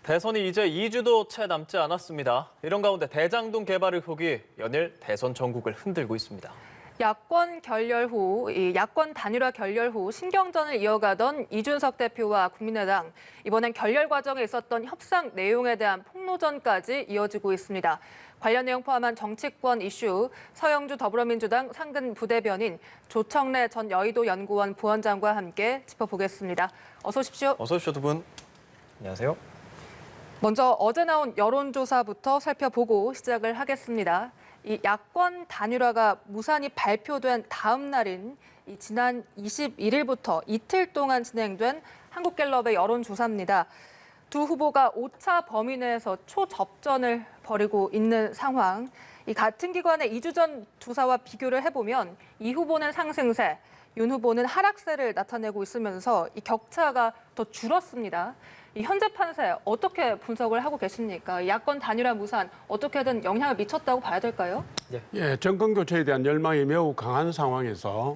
대선이 이제 2주도 채 남지 않았습니다. 이런 가운데 대장동 개발 의혹이 연일 대선 전국을 흔들고 있습니다. 야권 단일화 결렬 후 신경전을 이어가던 이준석 대표와 국민의당, 이번엔 결렬 과정에 있었던 협상 내용에 대한 폭로전까지 이어지고 있습니다. 관련 내용 포함한 정치권 이슈, 서영주 더불어민주당 상근 부대변인, 조청래 전 여의도 연구원 부원장과 함께 짚어보겠습니다. 어서 오십시오. 어서 오십시오, 두 분. 안녕하세요. 먼저 어제 나온 여론조사부터 살펴보고 시작을 하겠습니다. 이 야권 단일화가 무산이 발표된 다음 날인 지난 21일부터 이틀 동안 진행된 한국갤럽의 여론조사입니다. 두 후보가 오차 범위 내에서 초접전을 벌이고 있는 상황. 이 같은 기관의 2주 전 조사와 비교를 해보면 이 후보는 상승세, 윤 후보는 하락세를 나타내고 있으면서 이 격차가 더 줄었습니다. 이 현재 판세 어떻게 분석을 하고 계십니까? 야권 단일화 무산 어떻게든 영향을 미쳤다고 봐야 될까요? 예, 정권 교체에 대한 열망이 매우 강한 상황에서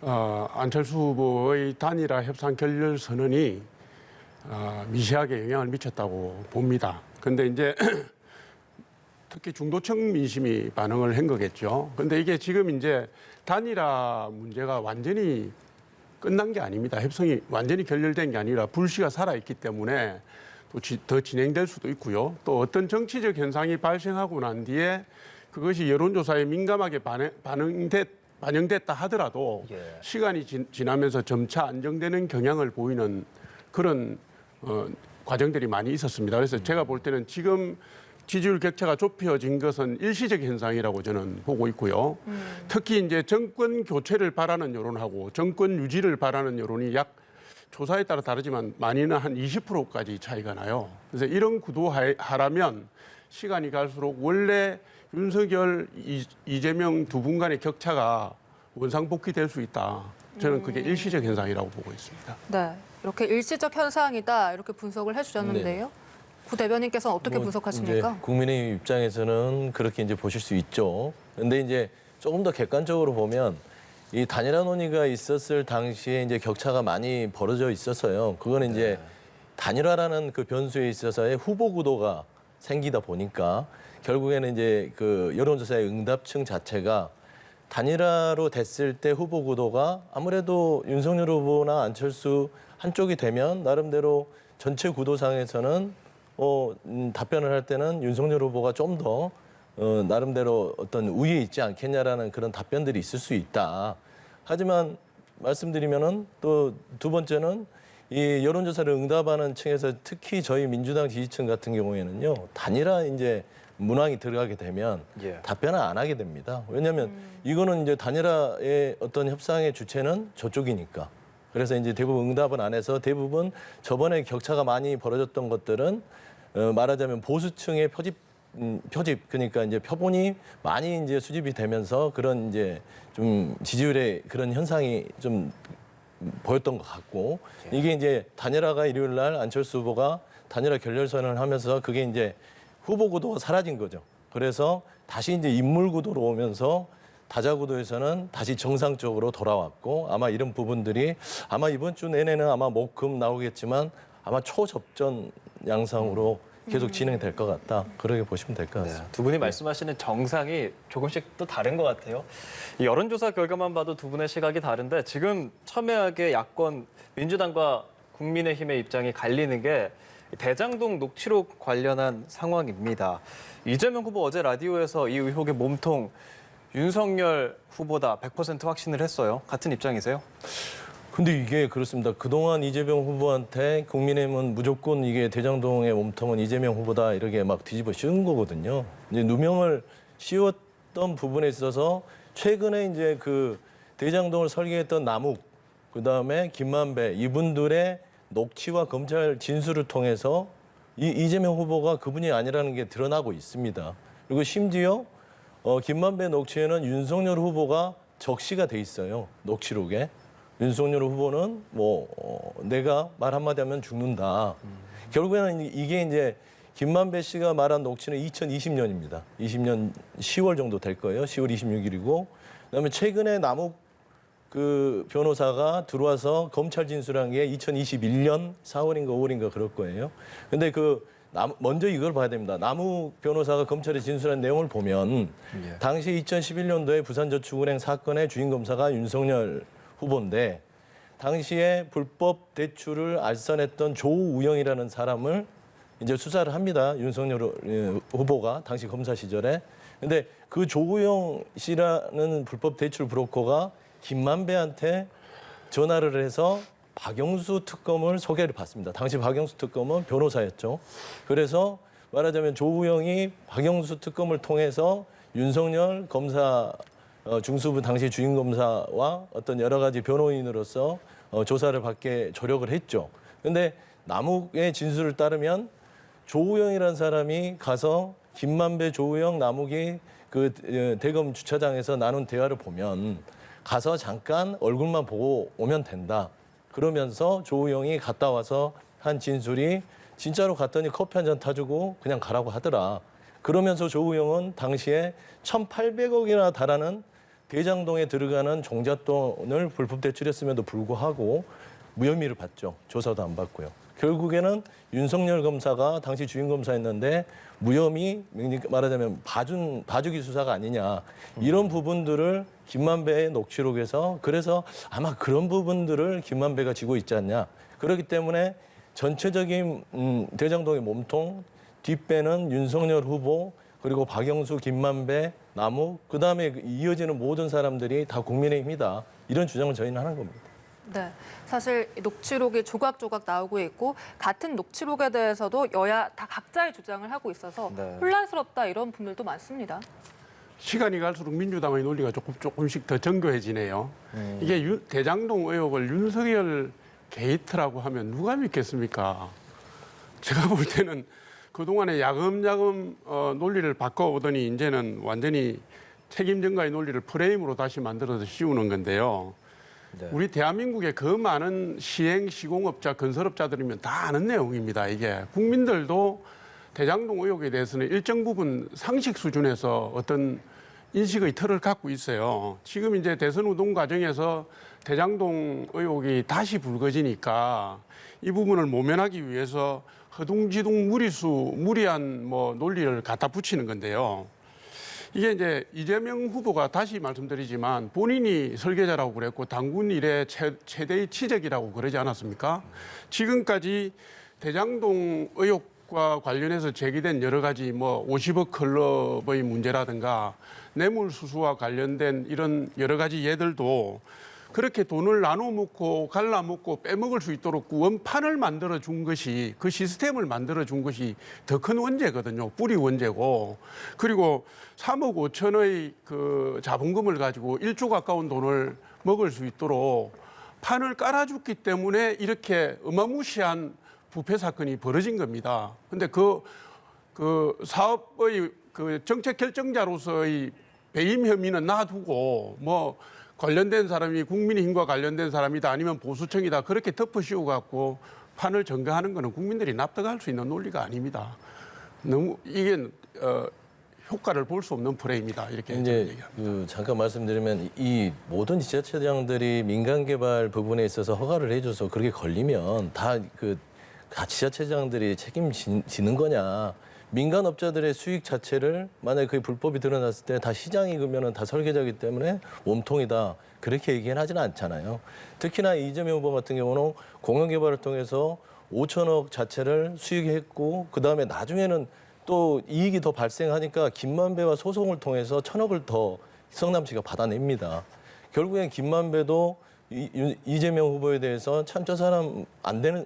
안철수 후보의 단일화 협상 결렬 선언이 미세하게 영향을 미쳤다고 봅니다. 그런데 이제 특히 중도층 민심이 반응을 한 거겠죠. 그런데 이게 지금 이제 단일화 문제가 완전히 끝난 게 아닙니다. 협상이 완전히 결렬된 게 아니라 불씨가 살아있기 때문에 또 더 진행될 수도 있고요. 또 어떤 정치적 현상이 발생하고 난 뒤에 그것이 여론조사에 민감하게 반영됐다 하더라도 시간이 지나면서 점차 안정되는 경향을 보이는 그런 과정들이 많이 있었습니다. 그래서 제가 볼 때는 지금 지지율 격차가 좁혀진 것은 일시적 현상이라고 저는 보고 있고요. 특히 이제 정권 교체를 바라는 여론하고 정권 유지를 바라는 여론이 약 조사에 따라 다르지만 많이는 한 20%까지 차이가 나요. 그래서 이런 구도하라면 시간이 갈수록 원래 윤석열, 이재명 두 분 간의 격차가 원상복귀될 수 있다. 저는 그게 일시적 현상이라고 보고 있습니다. 네, 이렇게 일시적 현상이다 이렇게 분석을 해주셨는데요. 네. 구 대변인께서는 어떻게 분석하십니까? 이제 국민의 입장에서는 그렇게 이제 보실 수 있죠. 그런데 이제 조금 더 객관적으로 보면 이 단일화 논의가 있었을 당시에 이제 격차가 많이 벌어져 있었어요. 그거는 이제 단일화라는 그 변수에 있어서의 후보 구도가 생기다 보니까 결국에는 이제 그 여론조사의 응답층 자체가 단일화로 됐을 때 후보 구도가 아무래도 윤석열 후보나 안철수 한쪽이 되면 나름대로 전체 구도상에서는 답변을 할 때는 윤석열 후보가 좀 더 나름대로 어떤 우위에 있지 않겠냐라는 그런 답변들이 있을 수 있다. 하지만 말씀드리면은 또 두 번째는 이 여론조사를 응답하는 층에서 특히 저희 민주당 지지층 같은 경우에는요 단일화 이제 문항이 들어가게 되면 답변을 안 하게 됩니다. 왜냐하면 이거는 이제 단일화의 어떤 협상의 주체는 저쪽이니까. 그래서 이제 대부분 응답은 안 해서 대부분 저번에 격차가 많이 벌어졌던 것들은 말하자면 보수층의 표집 그러니까 이제 표본이 많이 이제 수집이 되면서 그런 이제 좀 지지율의 그런 현상이 좀 보였던 것 같고 이게 이제 단일화가 일요일 날 안철수 후보가 단일화 결렬 선언을 하면서 그게 이제 후보 구도가 사라진 거죠. 그래서 다시 이제 인물 구도로 오면서 다자 구도에서는 다시 정상적으로 돌아왔고 아마 이런 부분들이 아마 이번 주 내내는 아마 목, 금 나오겠지만 아마 초접전 양상으로 계속 진행될 것 같다. 그렇게 보시면 될 것 같습니다. 두 분이 말씀하시는 정상이 조금씩 또 다른 것 같아요. 이 여론조사 결과만 봐도 두 분의 시각이 다른데 지금 첨예하게 야권 민주당과 국민의힘의 입장이 갈리는 게 대장동 녹취록 관련한 상황입니다. 이재명 후보 어제 라디오에서 이 의혹의 몸통 윤석열 후보다 100% 확신을 했어요. 같은 입장이세요? 근데 이게 그렇습니다. 그동안 이재명 후보한테 국민의힘은 무조건 이게 대장동의 몸통은 이재명 후보다 이렇게 막 뒤집어 씌운 거거든요. 이제 누명을 씌웠던 부분에 있어서 최근에 이제 그 대장동을 설계했던 남욱, 그다음에 김만배 이분들의 녹취와 검찰 진술을 통해서 이재명 후보가 그분이 아니라는 게 드러나고 있습니다. 그리고 심지어 김만배 녹취에는 윤석열 후보가 적시가 돼 있어요. 녹취록에. 윤석열 후보는 내가 말 한마디 하면 죽는다. 결국에는 이게 이제 김만배 씨가 말한 녹취는 2020년입니다. 20년 10월 정도 될 거예요. 10월 26일이고. 그다음에 최근에 남욱 그 변호사가 들어와서 검찰 진술한 게 2021년 4월인가 5월인가 그럴 거예요. 근데 먼저 이걸 봐야 됩니다. 남욱 변호사가 검찰에 진술한 내용을 보면 당시 2011년도에 부산저축은행 사건의 주인검사가 윤석열 후보인데 당시에 불법 대출을 알선했던 조우영이라는 사람을 이제 수사를 합니다. 윤석열 후보가 당시 검사 시절에. 근데 그 조우영 씨라는 불법 대출 브로커가 김만배한테 전화를 해서 박영수 특검을 소개를 받습니다. 당시 박영수 특검은 변호사였죠. 그래서 말하자면 조우영이 박영수 특검을 통해서 윤석열 검사 중수부 당시 주임검사와 어떤 여러 가지 변호인으로서 조사를 받게 조력을 했죠. 근데 남욱의 진술을 따르면 조우영이라는 사람이 가서 김만배, 조우영, 남욱이 그 대검 주차장에서 나눈 대화를 보면 가서 잠깐 얼굴만 보고 오면 된다. 그러면서 조우영이 갔다 와서 한 진술이 진짜로 갔더니 커피 한 잔 타주고 그냥 가라고 하더라. 그러면서 조우영은 당시에 1,800억이나 달하는 대장동에 들어가는 종잣돈을 불법 대출했음에도 불구하고 무혐의를 받죠. 조사도 안 받고요. 결국에는 윤석열 검사가 당시 주임검사였는데 무혐의, 말하자면 봐주기 수사가 아니냐. 이런 부분들을 김만배의 녹취록에서 그래서 아마 그런 부분들을 김만배가 지고 있지 않냐. 그렇기 때문에 전체적인 대장동의 몸통, 뒷배는 윤석열 후보, 그리고 박영수, 김만배, 남욱, 그다음에 이어지는 모든 사람들이 다 국민의힘이다. 이런 주장을 저희는 하는 겁니다. 네, 사실 녹취록이 조각조각 나오고 있고 같은 녹취록에 대해서도 여야 다 각자의 주장을 하고 있어서 네. 혼란스럽다 이런 분들도 많습니다. 시간이 갈수록 민주당의 논리가 조금씩 더 정교해지네요. 이게 대장동 의혹을 윤석열 게이트라고 하면 누가 믿겠습니까? 제가 볼 때는 그동안에 야금야금 논리를 바꿔오더니 이제는 완전히 책임 전가의 논리를 프레임으로 다시 만들어서 씌우는 건데요. 네. 우리 대한민국의 그 많은 시행, 시공업자, 건설업자들이면 다 아는 내용입니다. 이게 국민들도 대장동 의혹에 대해서는 일정 부분 상식 수준에서 어떤 인식의 틀을 갖고 있어요. 지금 이제 대선 우동 과정에서 대장동 의혹이 다시 불거지니까 이 부분을 모면하기 위해서 허둥지둥 무리한 논리를 갖다 붙이는 건데요. 이게 이제 이재명 후보가 다시 말씀드리지만 본인이 설계자라고 그랬고 당군 이래 최대의 치적이라고 그러지 않았습니까? 지금까지 대장동 의혹과 관련해서 제기된 여러 가지 50억 클럽의 문제라든가 뇌물수수와 관련된 이런 여러 가지 예들도 그렇게 돈을 나눠 먹고 갈라 먹고 빼먹을 수 있도록 원판을 만들어 준 것이 그 시스템을 만들어 준 것이 더 큰 원죄거든요. 뿌리 원죄고. 그리고 3억 5천의 그 자본금을 가지고 1조 가까운 돈을 먹을 수 있도록 판을 깔아줬기 때문에 이렇게 어마무시한 부패 사건이 벌어진 겁니다. 근데 그 사업의 그 정책 결정자로서의 배임 혐의는 놔두고 관련된 사람이 국민의힘과 관련된 사람이다 아니면 보수청이다 그렇게 덮어씌워 갖고 판을 전가하는 것은 국민들이 납득할 수 있는 논리가 아닙니다. 너무 이게 효과를 볼 수 없는 프레임이다 이렇게 이제 잠깐 말씀드리면 이 모든 지자체장들이 민간 개발 부분에 있어서 허가를 해줘서 그렇게 걸리면 다 지자체장들이 책임지는 거냐? 민간 업자들의 수익 자체를 만약에 그게 불법이 드러났을 때 다 시장이 그러면은 다 설계자이기 때문에 몸통이다. 그렇게 얘기는 하지는 않잖아요. 특히나 이재명 후보 같은 경우는 공영개발을 통해서 5천억 자체를 수익했고 그다음에 나중에는 또 이익이 더 발생하니까 김만배와 소송을 통해서 1,000억을 더 성남시가 받아냅니다. 결국엔 김만배도 이재명 후보에 대해서 참 저 사람 안 되는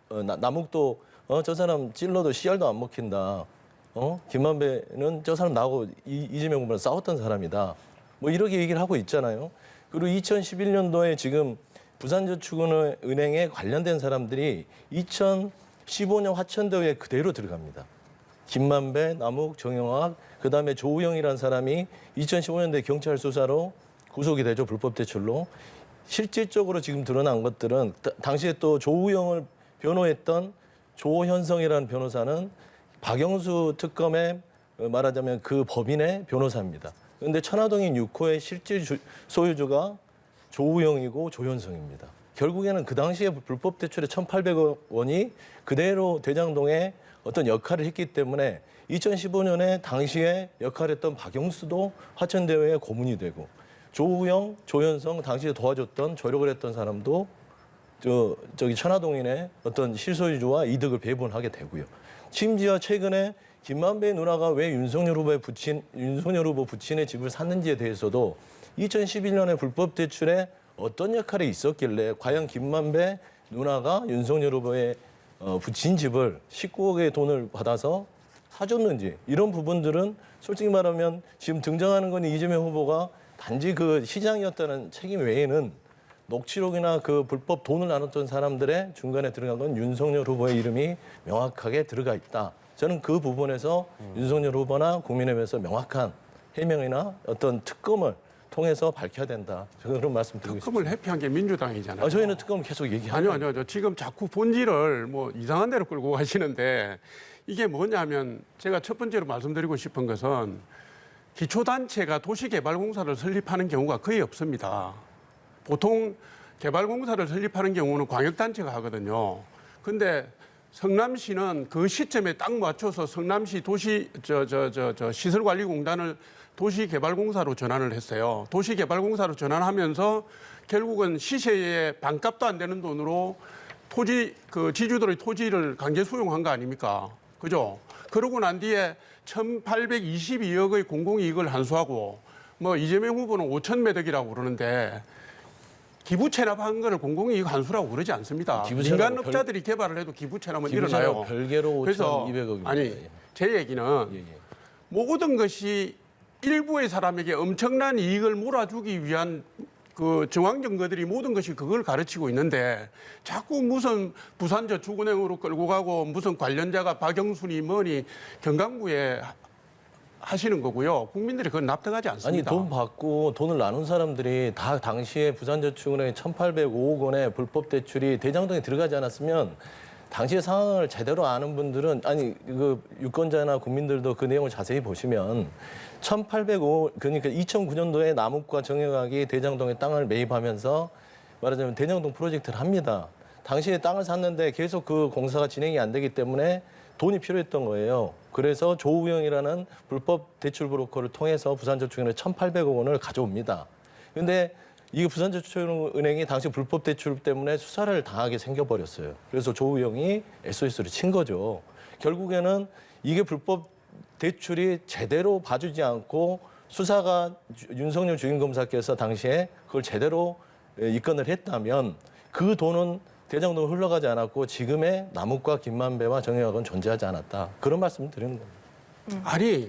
남욱도 저 사람 찔러도 씨알도 안 먹힌다. 김만배는 저 사람 나하고 이재명 후보랑 싸웠던 사람이다. 이렇게 얘기를 하고 있잖아요. 그리고 2011년도에 지금 부산저축은행에 관련된 사람들이 2015년 화천대유에 그대로 들어갑니다. 김만배, 남욱, 정영학, 그다음에 조우영이라는 사람이 2015년도에 경찰 수사로 구속이 되죠. 불법 대출로. 실질적으로 지금 드러난 것들은 당시에 또 조우영을 변호했던 조현성이라는 변호사는 박영수 특검의 말하자면 그 법인의 변호사입니다. 그런데 천화동인 6호의 실질 소유주가 조우영이고 조현성입니다. 결국에는 그 당시에 불법 대출의 1,800억 원이 그대로 대장동에 어떤 역할을 했기 때문에 2015년에 당시에 역할했던 박영수도 화천대유의 고문이 되고 조우영, 조현성 당시에 도와줬던 조력을 했던 사람도 저기 천화동인의 어떤 실소유주와 이득을 배분하게 되고요. 심지어 최근에 김만배 누나가 왜 윤석열 후보 부친의 집을 샀는지에 대해서도 2011년에 불법 대출에 어떤 역할이 있었길래 과연 김만배 누나가 윤석열 후보의 부친 집을 19억의 돈을 받아서 사줬는지 이런 부분들은 솔직히 말하면 지금 등장하는 건 이재명 후보가 단지 그 시장이었다는 책임 외에는 녹취록이나 그 불법 돈을 나눴던 사람들의 중간에 들어간 건 윤석열 후보의 이름이 명확하게 들어가 있다. 저는 그 부분에서 윤석열 후보나 국민의힘에서 명확한 해명이나 어떤 특검을 통해서 밝혀야 된다. 저는 그런 말씀 드리고 싶습니다. 특검을 회피한 게 민주당이잖아요. 저희는 특검을 계속 얘기하죠. 아니요. 지금 자꾸 본질을 뭐 이상한 데로 끌고 가시는데 이게 뭐냐면 제가 첫 번째로 말씀드리고 싶은 것은 기초단체가 도시개발공사를 설립하는 경우가 거의 없습니다. 보통 개발공사를 설립하는 경우는 광역단체가 하거든요. 근데 성남시는 그 시점에 딱 맞춰서 성남시 시설관리공단을 도시개발공사로 전환을 했어요. 도시개발공사로 전환하면서 결국은 시세의 반값도 안 되는 돈으로 지주들의 토지를 강제 수용한 거 아닙니까? 그죠? 그러고 난 뒤에 1,822억의 공공이익을 환수하고 뭐 이재명 후보는 5,000매덕이라고 그러는데 기부 체납한 거를 공공이익 환수라고 그러지 않습니다. 민간 업자들이 개발을 해도 기부 체납은 일어나요. 별개로 그래서 5,200억입니다. 아니 제 얘기는 모든 것이 일부의 사람에게 엄청난 이익을 몰아주기 위한 그 정황 증거들이 모든 것이 그걸 가르치고 있는데 자꾸 무슨 부산저축은행으로 끌고 가고 무슨 관련자가 박영순이 뭐니 경강구에 하시는 거고요. 국민들이 그건 납득하지 않습니다. 아니 돈 받고 돈을 나눈 사람들이 다 당시에 부산저축은행 1,805억 원의 불법 대출이 대장동에 들어가지 않았으면 당시의 상황을 제대로 아는 분들은 아니 그 유권자나 국민들도 그 내용을 자세히 보시면 1,805 그러니까 2009년도에 남욱과 정영학이 대장동에 땅을 매입하면서 말하자면 대장동 프로젝트를 합니다. 당시에 땅을 샀는데 계속 그 공사가 진행이 안 되기 때문에 돈이 필요했던 거예요. 그래서 조우영이라는 불법 대출 브로커를 통해서 부산저축은행에 1,800억 원을 가져옵니다. 그런데 이게 부산저축은행이 당시 불법 대출 때문에 수사를 당하게 생겨버렸어요. 그래서 조우영이 SOS를 친 거죠. 결국에는 이게 불법 대출이 제대로 봐주지 않고 수사가 윤석열 주임검사께서 당시에 그걸 제대로 입건을 했다면 그 돈은 대장동으로 흘러가지 않았고 지금의 남욱과 김만배와 정영학은 존재하지 않았다. 그런 말씀을 드리는 겁니다. 아니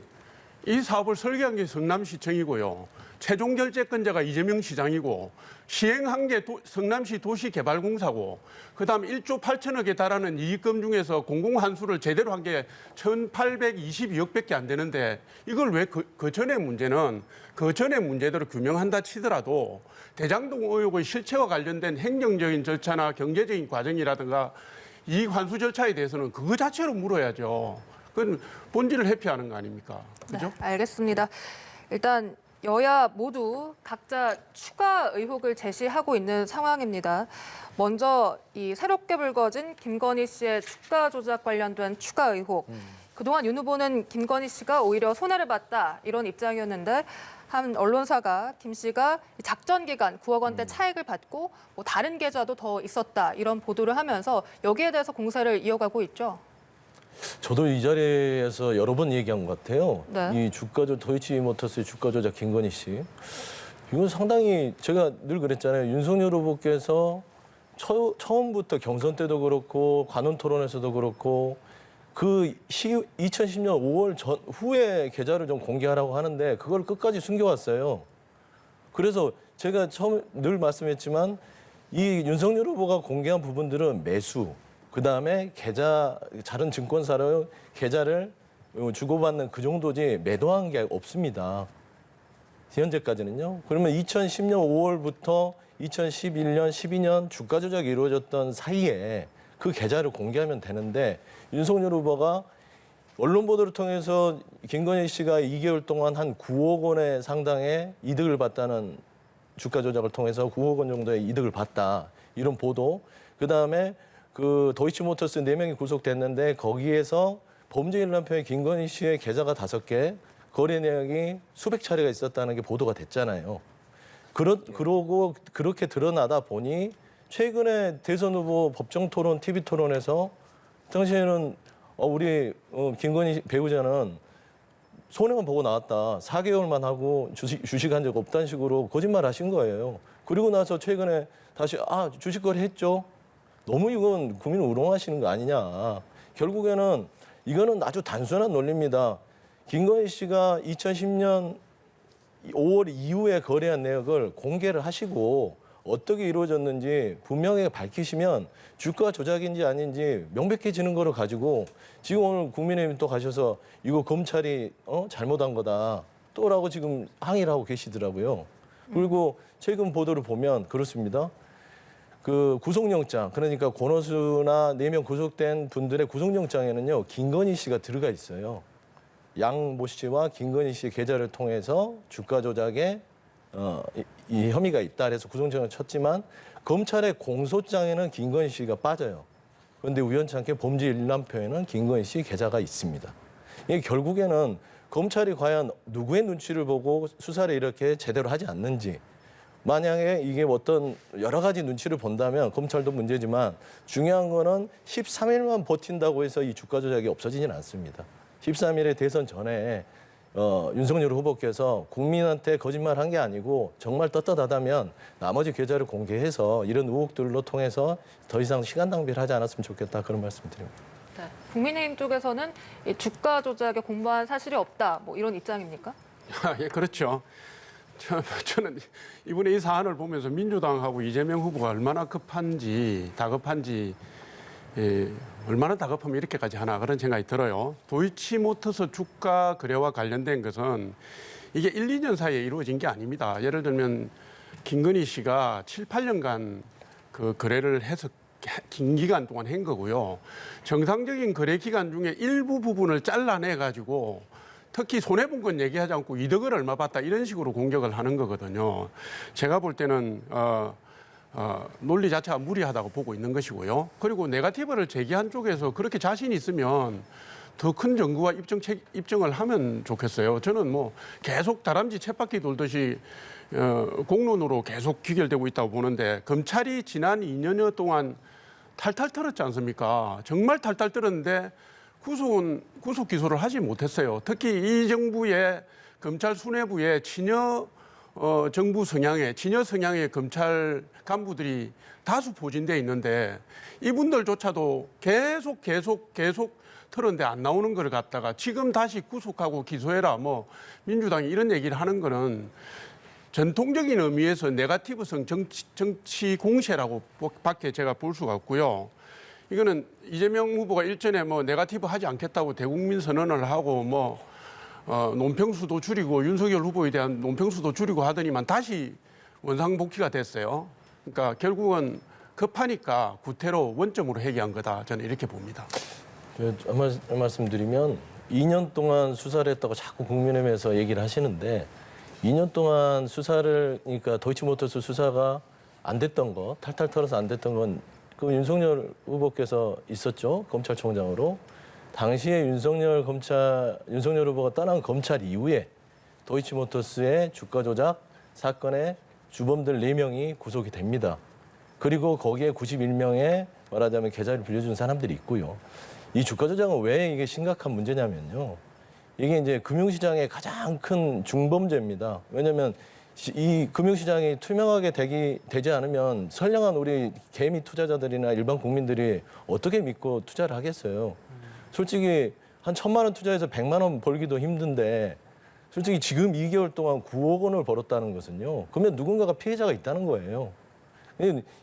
이 사업을 설계한 게 성남시청이고요. 최종 결재권자가 이재명 시장이고 시행한 게 성남시 도시개발공사고 그다음 1조 8천억에 달하는 이익금 중에서 공공환수를 제대로 한 게 1,822억밖에 안 되는데 이걸 왜 그 전의 문제는 그 전의 문제대로 규명한다 치더라도 대장동 의혹의 실체와 관련된 행정적인 절차나 경제적인 과정이라든가 이익 환수 절차에 대해서는 그거 자체로 물어야죠. 그건 본질을 회피하는 거 아닙니까? 그죠? 네, 알겠습니다. 일단 여야 모두 각자 추가 의혹을 제시하고 있는 상황입니다. 먼저 이 새롭게 불거진 김건희 씨의 주가 조작 관련된 추가 의혹. 그동안 윤 후보는 김건희 씨가 오히려 손해를 봤다 이런 입장이었는데 한 언론사가 김 씨가 작전 기간 9억 원대 차익을 받고 뭐 다른 계좌도 더 있었다 이런 보도를 하면서 여기에 대해서 공세를 이어가고 있죠. 저도 이 자리에서 여러 번 얘기한 것 같아요. 네. 이 도이치모터스의 주가 조작 김건희 씨. 이건 상당히 제가 늘 그랬잖아요. 윤석열 후보께서 처음부터 경선 때도 그렇고 관훈 토론에서도 그렇고 그 2010년 5월 후에 계좌를 좀 공개하라고 하는데 그걸 끝까지 숨겨왔어요. 그래서 제가 늘 말씀했지만 이 윤석열 후보가 공개한 부분들은 매수, 그다음에 계좌 다른 증권사로 계좌를 주고받는 그 정도지 매도한 게 없습니다. 현재까지는요. 그러면 2010년 5월부터 2011년, 12년 주가 조작이 이루어졌던 사이에 그 계좌를 공개하면 되는데 윤석열 후보가 언론 보도를 통해서 김건희 씨가 2개월 동안 한 9억 원의 상당의 이득을 봤다는 주가 조작을 통해서 9억 원 정도의 이득을 봤다. 이런 보도. 그다음에 그 도이치모터스 4명이 구속됐는데 거기에서 범죄 일람표에 김건희 씨의 계좌가 5개, 거래 내역이 수백 차례가 있었다는 게 보도가 됐잖아요. 그러고 그렇게 드러나다 보니 최근에 대선 후보 법정 토론, TV 토론에서 당시에는 우리 김건희 배우자는 손해만 보고 나왔다. 4개월만 하고 주식한 적 없다는 식으로 거짓말 하신 거예요. 그리고 나서 최근에 다시 주식 거래했죠. 너무 이건 국민을 우롱하시는 거 아니냐. 결국에는 이거는 아주 단순한 논리입니다. 김건희 씨가 2010년 5월 이후에 거래한 내역을 공개를 하시고 어떻게 이루어졌는지 분명하게 밝히시면 주가 조작인지 아닌지 명백해지는 거를 가지고 지금 오늘 국민의힘 또 가셔서 이거 검찰이 잘못한 거다 또라고 지금 항의를 하고 계시더라고요. 그리고 최근 보도를 보면 그렇습니다. 그 구속영장, 그러니까 권오수나 4명 구속된 분들의 구속영장에는요, 김건희 씨가 들어가 있어요. 양모 씨와 김건희 씨의 계좌를 통해서 주가 조작에 이 혐의가 있다 해서 구속영장을 쳤지만 검찰의 공소장에는 김건희 씨가 빠져요. 그런데 우연찮게 범죄 일람표에는 김건희 씨 계좌가 있습니다. 이게 결국에는 검찰이 과연 누구의 눈치를 보고 수사를 이렇게 제대로 하지 않는지, 만약에 이게 어떤 여러 가지 눈치를 본다면 검찰도 문제지만 중요한 거는 13일만 버틴다고 해서 이 주가 조작이 없어지지는 않습니다. 13일에 대선 전에 윤석열 후보께서 국민한테 거짓말한 게 아니고 정말 떳떳하다면 나머지 계좌를 공개해서 이런 의혹들로 통해서 더 이상 시간 낭비를 하지 않았으면 좋겠다 그런 말씀드립니다. 네. 국민의힘 쪽에서는 이 주가 조작에 공모한 사실이 없다, 뭐 이런 입장입니까? 예, 그렇죠. 저는 이번에 이 사안을 보면서 민주당하고 이재명 후보가 얼마나 다급한지 얼마나 다급하면 이렇게까지 하나 그런 생각이 들어요. 도이치모터스 주가 거래와 관련된 것은 이게 1, 2년 사이에 이루어진 게 아닙니다. 예를 들면 김건희 씨가 7, 8년간 그 거래를 해서 긴 기간 동안 한 거고요. 정상적인 거래 기간 중에 일부 부분을 잘라내 가지고 특히 손해본 건 얘기하지 않고 이득을 얼마 봤다 이런 식으로 공격을 하는 거거든요. 제가 볼 때는 논리 자체가 무리하다고 보고 있는 것이고요. 그리고 네거티브를 제기한 쪽에서 그렇게 자신 있으면 더 큰 정부와 입증을 하면 좋겠어요. 저는 뭐 계속 다람쥐 쳇바퀴 돌듯이 공론으로 계속 귀결되고 있다고 보는데 검찰이 지난 2년여 동안 탈탈 털었지 않습니까? 정말 탈탈 털었는데 구속 기소를 하지 못했어요. 특히 이 정부의 검찰 수뇌부에 정부 성향의 친여 성향의 검찰 간부들이 다수 포진돼 있는데 이분들조차도 계속 털었는데 안 나오는 걸 갖다가 지금 다시 구속하고 기소해라 뭐 민주당이 이런 얘기를 하는 거는 전통적인 의미에서 네거티브성 정치 공세라고 밖에 제가 볼 수가 없고요. 이거는 이재명 후보가 일전에 뭐 네거티브 하지 않겠다고 대국민 선언을 하고 뭐 논평수도 줄이고 윤석열 후보에 대한 논평수도 줄이고 하더니만 다시 원상복귀가 됐어요. 그러니까 결국은 급하니까 구태로 원점으로 회귀한 거다. 저는 이렇게 봅니다. 한 말씀드리면 2년 동안 수사를 했다고 자꾸 국민의힘에서 얘기를 하시는데 2년 동안 수사를 그러니까 도이치모터스 수사가 안 됐던 거 탈탈 털어서 안 됐던 건 그 윤석열 후보께서 있었죠. 검찰총장으로. 당시에 윤석열 후보가 떠난 검찰 이후에 도이치모터스의 주가 조작 사건의 주범들 4명이 구속이 됩니다. 그리고 거기에 91명의 말하자면 계좌를 빌려준 사람들이 있고요. 이 주가 조작은 왜 이게 심각한 문제냐면요. 이게 이제 금융시장의 가장 큰 중범죄입니다. 왜냐하면 이 금융시장이 투명하게 되지 않으면 선량한 우리 개미 투자자들이나 일반 국민들이 어떻게 믿고 투자를 하겠어요. 솔직히 한 1,000만 원 투자해서 100만 원 벌기도 힘든데 솔직히 지금 2개월 동안 9억 원을 벌었다는 것은요. 그러면 누군가가 피해자가 있다는 거예요.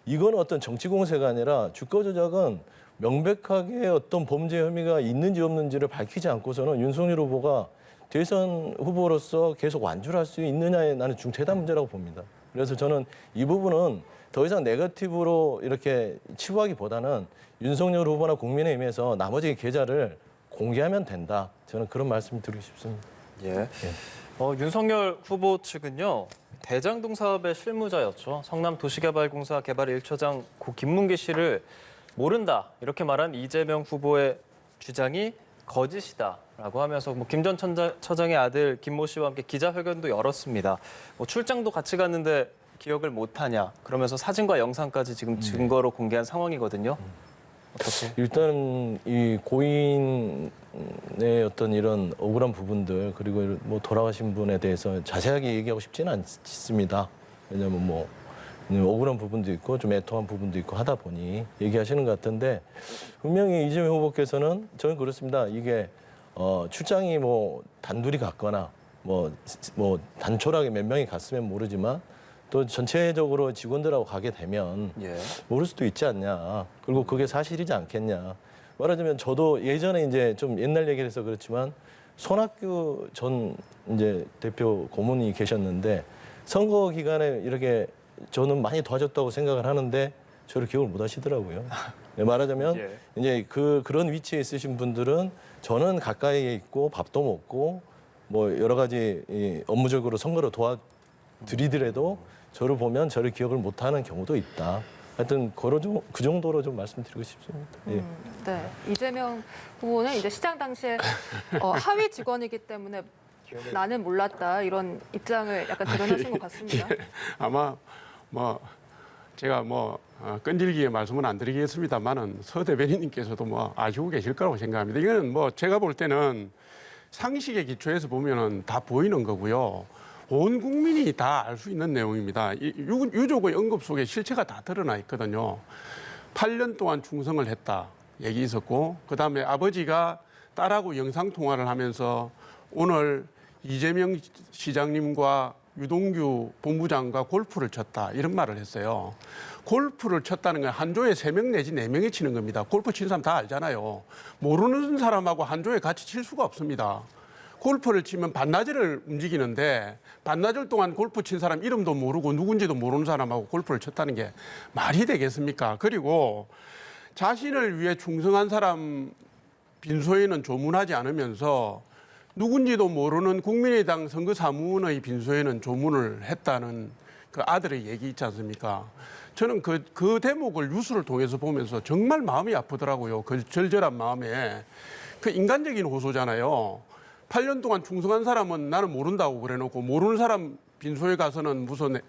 이건 어떤 정치 공세가 아니라 주가 조작은 명백하게 어떤 범죄 혐의가 있는지 없는지를 밝히지 않고서는 윤석열 후보가 대선 후보로서 계속 완주를 할 수 있느냐에 나는 중대한 문제라고 봅니다. 그래서 저는 이 부분은 더 이상 네거티브로 이렇게 치부하기보다는 윤석열 후보나 국민의힘에서 나머지 계좌를 공개하면 된다. 저는 그런 말씀을 드리고 싶습니다. 예. 윤석열 후보 측은요. 대장동 사업의 실무자였죠. 성남 도시개발공사 개발 1처장 고 김문기 씨를 모른다 이렇게 말한 이재명 후보의 주장이 거짓이다라고 하면서 김 전 처장의 아들 김모 씨와 함께 기자회견도 열었습니다. 출장도 같이 갔는데 기억을 못하냐 그러면서 사진과 영상까지 지금 증거로 공개한 상황이거든요. 어떻게? 일단 이 고인의 어떤 이런 억울한 부분들 그리고 뭐 돌아가신 분에 대해서 자세하게 얘기하고 싶지는 않습니다. 왜냐하면 뭐 억울한 부분도 있고 좀 애통한 부분도 있고 하다 보니 얘기하시는 것 같은데 분명히 이재명 후보께서는 저는 그렇습니다. 이게 출장이 뭐 단둘이 갔거나 뭐 단촐하게 몇 명이 갔으면 모르지만 또 전체적으로 직원들하고 가게 되면 예. 모를 수도 있지 않냐. 그리고 그게 사실이지 않겠냐. 말하자면 저도 예전에 이제 좀 옛날 얘기를 해서 그렇지만 손학규 전 이제 대표 고문이 계셨는데 선거 기간에 이렇게 저는 많이 도와줬다고 생각을 하는데 저를 기억을 못 하시더라고요. 말하자면 예. 이제 그런 위치에 있으신 분들은 저는 가까이에 있고 밥도 먹고 뭐 여러 가지 업무적으로 선거를 도와드리더라도 저를 보면 저를 기억을 못하는 경우도 있다. 하여튼 그 정도로 좀 말씀드리고 싶습니다. 예. 네, 이재명 후보는 이제 시장 당시에 하위 직원이기 때문에 나는 몰랐다 이런 입장을 약간 드러내신 것 같습니다. 아마 뭐 제가 뭐 끈질기게 말씀은 안 드리겠습니다만은 서 대변인님께서도 뭐 아시고 계실 거라고 생각합니다. 이거는 뭐 제가 볼 때는 상식의 기초에서 보면은 다 보이는 거고요. 온 국민이 다 알 수 있는 내용입니다. 유족의 언급 속에 실체가 다 드러나 있거든요. 8년 동안 충성을 했다 얘기 있었고 그다음에 아버지가 딸하고 영상통화를 하면서 오늘 이재명 시장님과 유동규 본부장과 골프를 쳤다 이런 말을 했어요. 골프를 쳤다는 건 한 조에 3명 내지 4명이 치는 겁니다. 골프 치는 사람 다 알잖아요. 모르는 사람하고 한 조에 같이 칠 수가 없습니다. 골프를 치면 반나절을 움직이는데 반나절 동안 골프 친 사람 이름도 모르고 누군지도 모르는 사람하고 골프를 쳤다는 게 말이 되겠습니까? 그리고 자신을 위해 충성한 사람 빈소에는 조문하지 않으면서 누군지도 모르는 국민의당 선거사무원의 빈소에는 조문을 했다는 그 아들의 얘기 있지 않습니까? 저는 그 대목을 뉴스를 통해서 보면서 정말 마음이 아프더라고요. 그 절절한 마음에. 그 인간적인 호소잖아요. 8년 동안 충성한 사람은 나는 모른다고 그래놓고 모르는 사람 빈소에 가서는 무슨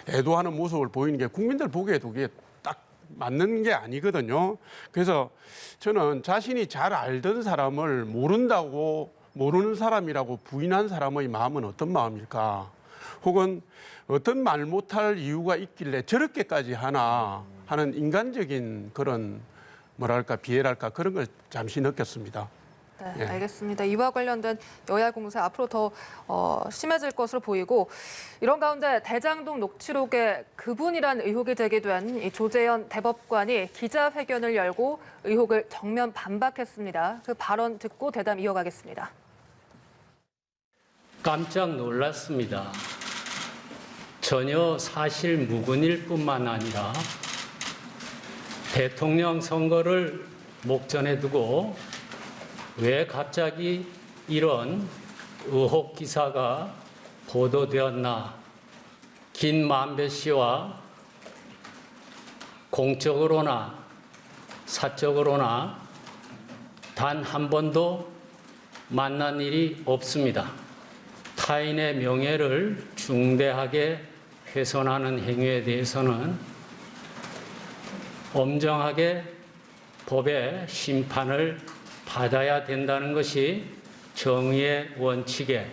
애도하는 모습을 보이는 게 국민들 보기에도 그게 딱 맞는 게 아니거든요. 그래서 저는 자신이 잘 알던 사람을 모르는 사람이라고 부인한 사람의 마음은 어떤 마음일까? 혹은 어떤 말 못할 이유가 있길래 저렇게까지 하나 하는 인간적인 그런 뭐랄까 비애랄까 그런 걸 잠시 느꼈습니다. 네, 예. 알겠습니다. 이와 관련된 여야 공세 앞으로 더 심해질 것으로 보이고 이런 가운데 대장동 녹취록에 그분이란 의혹이 제기된 이 조재현 대법관이 기자회견을 열고 의혹을 정면 반박했습니다. 그 발언 듣고 대담 이어가겠습니다. 깜짝 놀랐습니다. 전혀 사실 무근일 뿐만 아니라 대통령 선거를 목전에 두고 왜 갑자기 이런 의혹 기사가 보도되었나? 김만배 씨와 공적으로나 사적으로나 단 한 번도 만난 일이 없습니다. 타인의 명예를 중대하게 훼손하는 행위에 대해서는 엄정하게 법의 심판을 받아야 된다는 것이 정의의 원칙에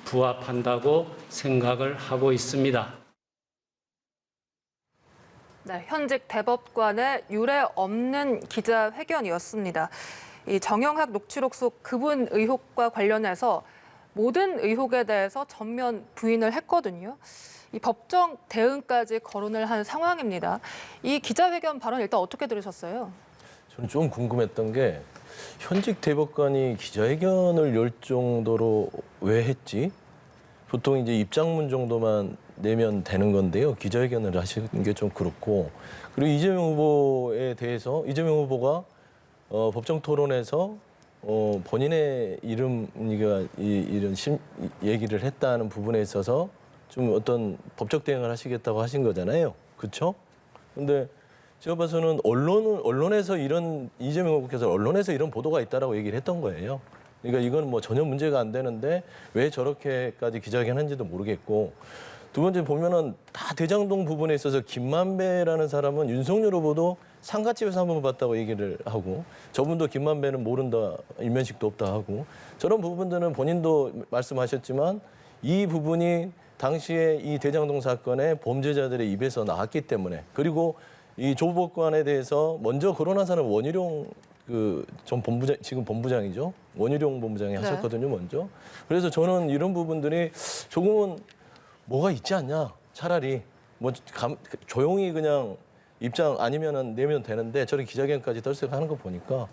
부합한다고 생각을 하고 있습니다. 네, 현직 대법관의 유례 없는 기자회견이었습니다. 이 정영학 녹취록 속 그분 의혹과 관련해서 모든 의혹에 대해서 전면 부인을 했거든요. 이 법정 대응까지 거론을 한 상황입니다. 이 기자회견 발언 일단 어떻게 들으셨어요? 저는 좀 궁금했던 게 현직 대법관이 기자회견을 열 정도로 왜 했지? 보통 이제 입장문 정도만 내면 되는 건데요. 기자회견을 하시는 게 좀 그렇고 그리고 이재명 후보에 대해서 이재명 후보가 법정 토론에서 본인의 이름이가 이런 얘기를 했다는 부분에 있어서 좀 어떤 법적 대응을 하시겠다고 하신 거잖아요. 그렇죠? 근데 제가 봐서는 언론에서 이재명 후보께서 언론에서 이런 보도가 있다라고 얘기를 했던 거예요. 그러니까 이건 뭐 전혀 문제가 안 되는데 왜 저렇게까지 기자회견했는지도 모르겠고, 두 번째 보면은 다 대장동 부분에 있어서 김만배라는 사람은 윤석열 후보도 상가집에서 한번 봤다고 얘기를 하고, 저분도 김만배는 모른다, 일면식도 없다 하고, 저런 부분들은 본인도 말씀하셨지만 이 부분이 당시에 이 대장동 사건의 범죄자들의 입에서 나왔기 때문에, 그리고 이 조복관에 대해서 먼저 거론한 사람은 원희룡 전 본부장, 지금 본부장이죠. 원희룡 본부장이 하셨거든요, 먼저. 그래서 저는 이런 부분들이 조금은 뭐가 있지 않냐. 차라리 조용히 그냥 입장 아니면은 내면 되는데 저런 기자회견까지 떨색하는 거 보니까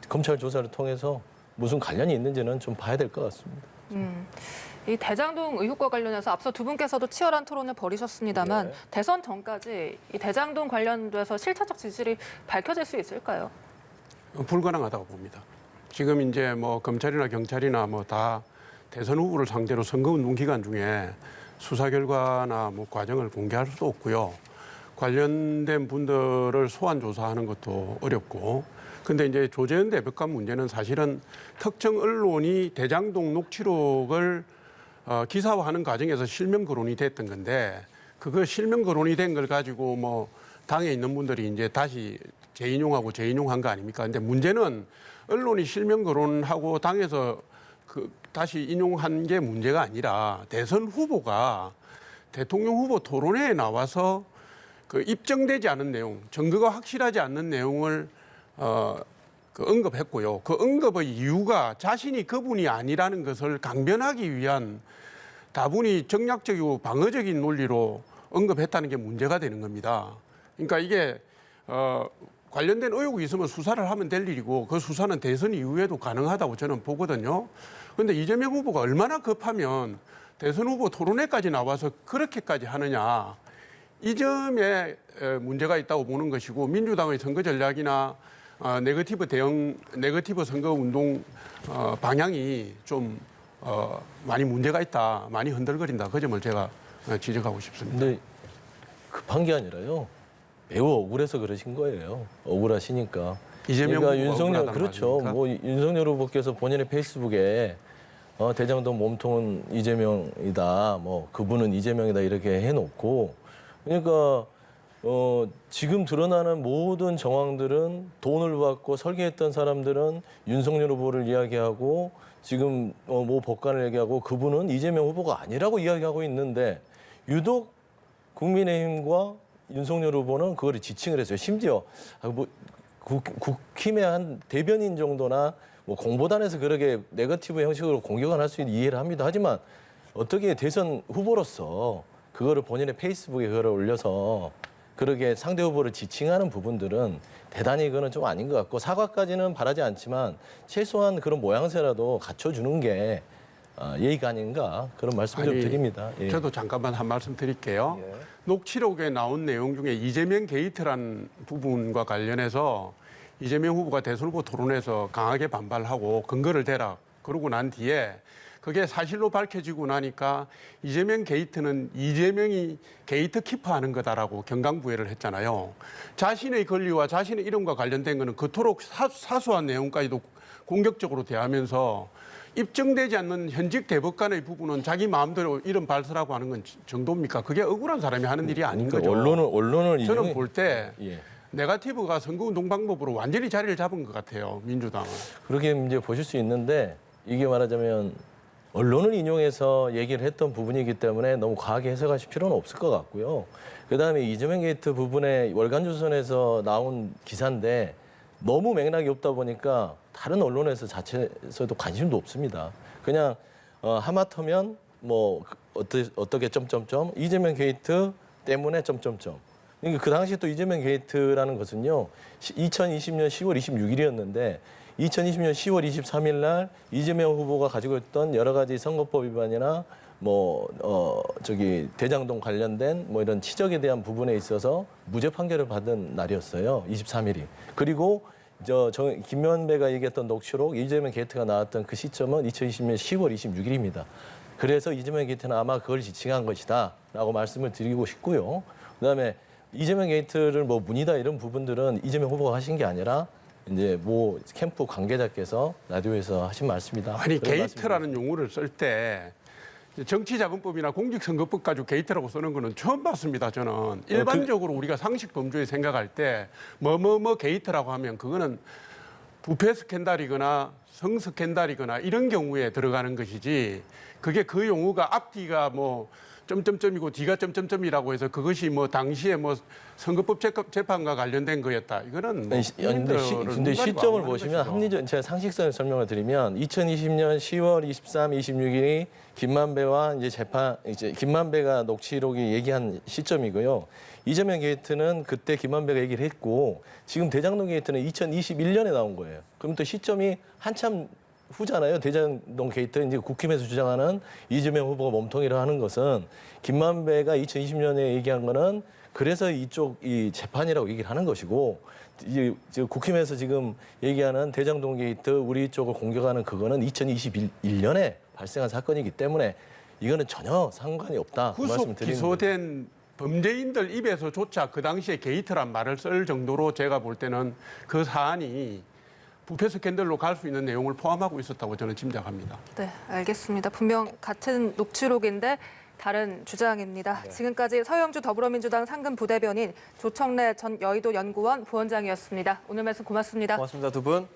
검찰 조사를 통해서 무슨 관련이 있는지는 좀 봐야 될 것 같습니다. 이 대장동 의혹과 관련해서 앞서 두 분께서도 치열한 토론을 벌이셨습니다만 대선 전까지 이 대장동 관련돼서 실체적 진실이 밝혀질 수 있을까요? 불가능하다고 봅니다. 지금 이제 뭐 검찰이나 경찰이나 뭐 다 대선 후보를 상대로 선거운동 기간 중에 수사 결과나 뭐 과정을 공개할 수도 없고요. 관련된 분들을 소환 조사하는 것도 어렵고. 근데 이제 조재현 대법관 문제는 사실은 특정 언론이 대장동 녹취록을 기사화하는 과정에서 실명 거론이 됐던 건데, 그거 실명 거론이 된 걸 가지고 뭐 당에 있는 분들이 이제 다시 재인용한 거 아닙니까? 근데 문제는 언론이 실명 거론하고 당에서 다시 인용한 게 문제가 아니라 대선 후보가 대통령 후보 토론회에 나와서 입증되지 않은 내용, 증거가 확실하지 않는 내용을 언급했고요. 그 언급의 이유가 자신이 그분이 아니라는 것을 강변하기 위한 다분히 정략적이고 방어적인 논리로 언급했다는 게 문제가 되는 겁니다. 그러니까 이게 관련된 의혹이 있으면 수사를 하면 될 일이고, 그 수사는 대선 이후에도 가능하다고 저는 보거든요. 그런데 이재명 후보가 얼마나 급하면 대선 후보 토론회까지 나와서 그렇게까지 하느냐, 이 점에 문제가 있다고 보는 것이고, 민주당의 선거 전략이나 네거티브 선거 운동 방향이 좀 많이 문제가 있다, 많이 흔들거린다, 그 점을 제가 지적하고 싶습니다. 근데 급한 게 아니라요. 매우 억울해서 그러신 거예요. 억울하시니까. 이재명 그러니까 후보가 윤석열, 억울하다는 그렇죠. 말입니까? 뭐 윤석열 후보께서 본인의 페이스북에 대장동 몸통은 이재명이다, 뭐 그분은 이재명이다 이렇게 해놓고, 그러니까 지금 드러나는 모든 정황들은 돈을 받고 설계했던 사람들은 윤석열 후보를 이야기하고, 지금 모 법관을 얘기하고, 그분은 이재명 후보가 아니라고 이야기하고 있는데, 유독 국민의힘과 윤석열 후보는 그거를 지칭을 했어요. 심지어 국힘의 한 대변인 정도나 뭐 공보단에서 그렇게 네거티브 형식으로 공격을 할 수 있는 이해를 합니다. 하지만 어떻게 대선 후보로서 그거를 본인의 페이스북에 그거를 올려서 그렇게 상대 후보를 지칭하는 부분들은 대단히 그거는 좀 아닌 것 같고, 사과까지는 바라지 않지만 최소한 그런 모양새라도 갖춰주는 게 예의가 아닌가, 그런 말씀 좀 드립니다. 예. 저도 잠깐만 한 말씀 드릴게요. 예. 녹취록에 나온 내용 중에 이재명 게이트란 부분과 관련해서 이재명 후보가 대선 후보 토론에서 강하게 반발하고 근거를 대라 그러고 난 뒤에 그게 사실로 밝혀지고 나니까 이재명 게이트는 이재명이 게이트 키퍼하는 거다라고 경강부회를 했잖아요. 자신의 권리와 자신의 이름과 관련된 거는 그토록 사소한 내용까지도 공격적으로 대하면서 입증되지 않는 현직 대법관의 부분은 자기 마음대로 이름 발설하고 하는 건 정도입니까? 그게 억울한 사람이 하는 일이 아닌 그러니까 거죠. 언론을 저는 볼 때 예. 네거티브가 선거운동 방법으로 완전히 자리를 잡은 것 같아요, 민주당은. 그렇게 이제 보실 수 있는데, 이게 말하자면 언론을 인용해서 얘기를 했던 부분이기 때문에 너무 과하게 해석하실 필요는 없을 것 같고요. 그다음에 이재명 게이트 부분에 월간조선에서 나온 기사인데 너무 맥락이 없다 보니까 다른 언론에서 자체에서도 관심도 없습니다. 그냥 하마터면 뭐 어떻게 점점점 이재명 게이트 때문에 점점점. 그러니까 그 당시에 또 이재명 게이트라는 것은요, 2020년 10월 26일이었는데 2020년 10월 23일 날 이재명 후보가 가지고 있던 여러 가지 선거법 위반이나 대장동 관련된 뭐 이런 치적에 대한 부분에 있어서 무죄 판결을 받은 날이었어요. 23일이. 그리고 김만배가 얘기했던 녹취록 이재명 게이트가 나왔던 그 시점은 2020년 10월 26일입니다. 그래서 이재명 게이트는 아마 그걸 지칭한 것이다라고 말씀을 드리고 싶고요. 그다음에 이재명 게이트를 뭐 문의다 이런 부분들은 이재명 후보가 하신 게 아니라 이제 뭐 캠프 관계자께서 라디오에서 하신 말씀이다. 아니 그런 게이트라는 용어를 쓸 때 정치자금법이나 공직선거법 가지고 게이트라고 쓰는 거는 처음 봤습니다. 저는 일반적으로 우리가 상식 범주에 생각할 때 뭐뭐뭐 게이트라고 하면 그거는 부패 스캔들이거나 성 스캔들이거나 이런 경우에 들어가는 것이지 그게 그 용어가 앞뒤가 뭐 점점점이고 뒤가 점점점이라고 해서 그것이 뭐 당시에 뭐 선거법 재판과 관련된 거였다. 이거는 뭐 근데 시점을 보시면 합리적 제가 상식선을 설명을 드리면 2020년 10월 23, 26일이 김만배와 이제 김만배가 녹취록이 얘기한 시점이고요. 이재명 게이트는 그때 김만배가 얘기를 했고 지금 대장동 게이트는 2021년에 나온 거예요. 그럼 또 시점이 한참 후잖아요. 대장동 게이트 이제 국힘에서 주장하는 이재명 후보가 몸통이라 하는 것은 김만배가 2020년에 얘기한 거는 그래서 이쪽 이 재판이라고 얘기를 하는 것이고 이제 국힘에서 지금 얘기하는 대장동 게이트 우리 쪽을 공격하는 그거는 2021년에 발생한 사건이기 때문에 이거는 전혀 상관이 없다. 그 구속 말씀을 드리는 거예요. 기소된 범죄인들 입에서조차 그 당시에 게이트란 말을 쓸 정도로 제가 볼 때는 그 사안이 부패 스캔들로 갈 수 있는 내용을 포함하고 있었다고 저는 짐작합니다. 네, 알겠습니다. 분명 같은 녹취록인데 다른 주장입니다. 지금까지 서영주 더불어민주당 상근 부대변인 조청래 전 여의도 연구원 부원장이었습니다. 오늘 말씀 고맙습니다. 고맙습니다, 두 분.